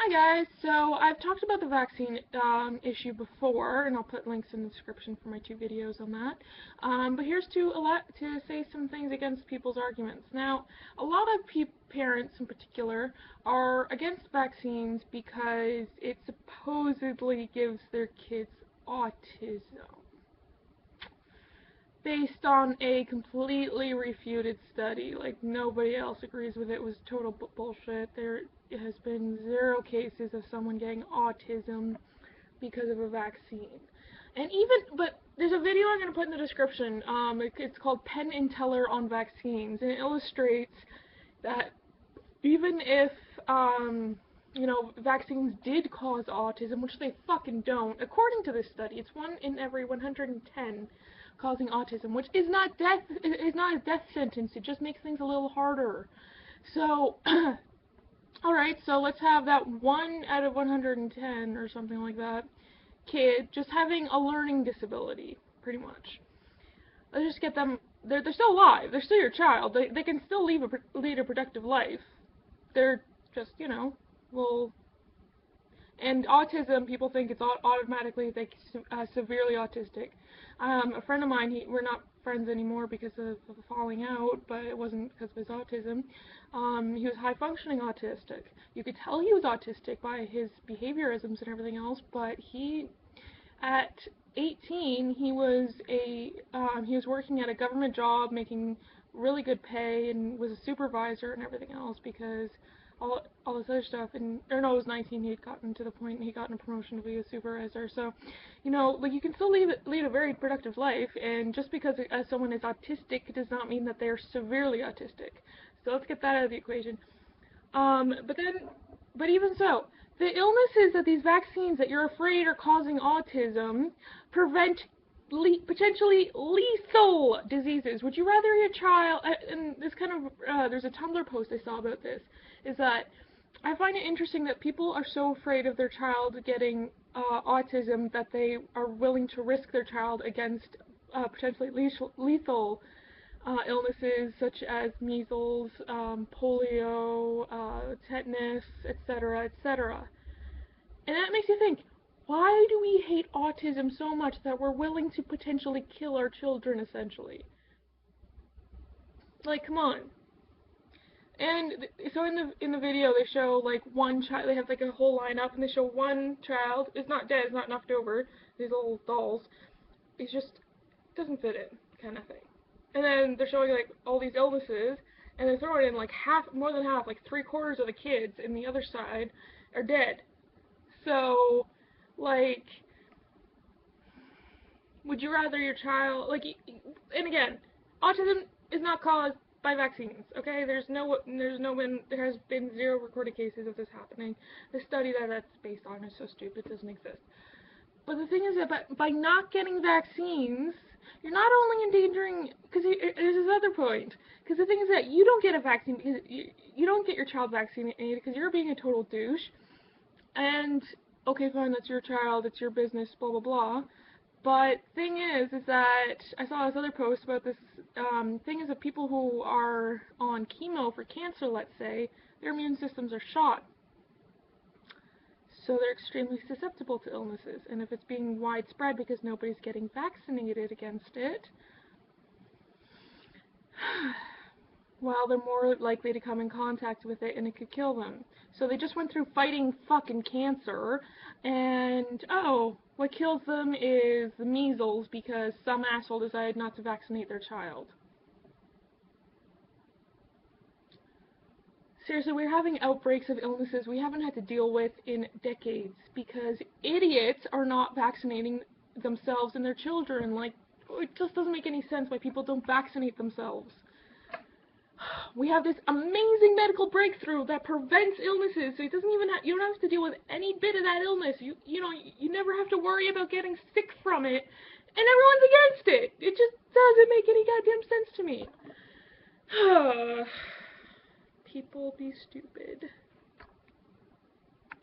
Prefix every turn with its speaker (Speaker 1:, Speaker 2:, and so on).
Speaker 1: Hi guys, so I've talked about the vaccine issue before, and I'll put links in the description for my two videos on that. But here's to say some things against people's arguments. Now, a lot of parents in particular are against vaccines because it supposedly gives their kids autism, based on a completely refuted study. Like, nobody else agrees with it. It was total bullshit. There has been 0 cases of someone getting autism because of a vaccine. But there's a video I'm going to put in the description. It's called Penn and Teller on Vaccines, and it illustrates that even if, vaccines did cause autism, which they fucking don't, according to this study, it's 1 in every 110 causing autism, which is not a death sentence. It just makes things a little harder. So, alright, so let's have that 1 out of 110 or something like that kid just having a learning disability, pretty much. Let's just get them, they're still alive, they're still your child, they can still lead a productive life. They're just, well, and autism, people think it's automatically severely autistic. A friend of mine, we're not friends anymore because of the falling out, but it wasn't because of his autism. He was high-functioning autistic. You could tell he was autistic by his behaviorisms and everything else, but at 18, he was working at a government job, making really good pay, and was a supervisor and everything else because all this other stuff, it was 19, he'd gotten to the point, he got a promotion to be a supervisor, so, like, you can still lead a very productive life, and just because someone is autistic does not mean that they're severely autistic. So let's get that out of the equation. But even so, the illnesses that these vaccines that you're afraid are causing autism prevent potentially lethal diseases. Would you rather your child, and this kind of, there's a Tumblr post I saw about this, is that I find it interesting that people are so afraid of their child getting autism that they are willing to risk their child against potentially lethal illnesses such as measles, polio, tetanus, etc., etc. And that makes you think, why do we hate autism so much that we're willing to potentially kill our children, essentially? Like, come on. And so in the video they show like one child, they have like a whole lineup, and they show one child is not dead, is not knocked over, these little dolls, he's just doesn't fit in, kind of thing. And then they're showing like all these illnesses, and they're throwing in like more than half, like 3/4 of the kids in the other side are dead. So, like, would you rather your child, like, and again, autism is not caused by vaccines, okay? There has been 0 recorded cases of this happening. The study that's based on is so stupid, it doesn't exist. But the thing is that by not getting vaccines, you're not only endangering, because there's this other point, because the thing is that you don't get a vaccine because you don't get your child vaccinated because you're being a total douche, and, okay, fine, that's your child, it's your business, blah, blah, blah. But thing is that I saw this other post about this thing is that people who are on chemo for cancer, let's say, their immune systems are shot. So they're extremely susceptible to illnesses. And if it's being widespread because nobody's getting vaccinated against it, well, they're more likely to come in contact with it and it could kill them. So they just went through fighting fucking cancer, and, oh, what kills them is the measles because some asshole decided not to vaccinate their child. Seriously, we're having outbreaks of illnesses we haven't had to deal with in decades because idiots are not vaccinating themselves and their children. Like, it just doesn't make any sense why people don't vaccinate themselves. We have this amazing medical breakthrough that prevents illnesses, so it doesn't even you don't have to deal with any bit of that illness. You never have to worry about getting sick from it, and everyone's against it. It just doesn't make any goddamn sense to me. People be stupid.